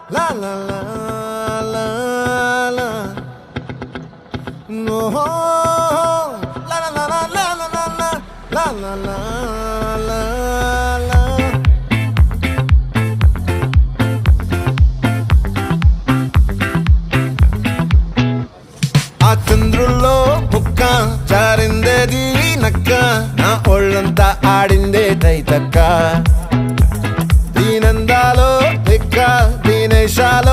La la la la la. No. La la la la la la la la. La la la la la. ఆ చంద్రుల్లో ముక్క చారిందేది నక్క నా ఒళ్ళంతా ఆడిందే తైతక్క దీనందాలో లెక్క దీనేశాల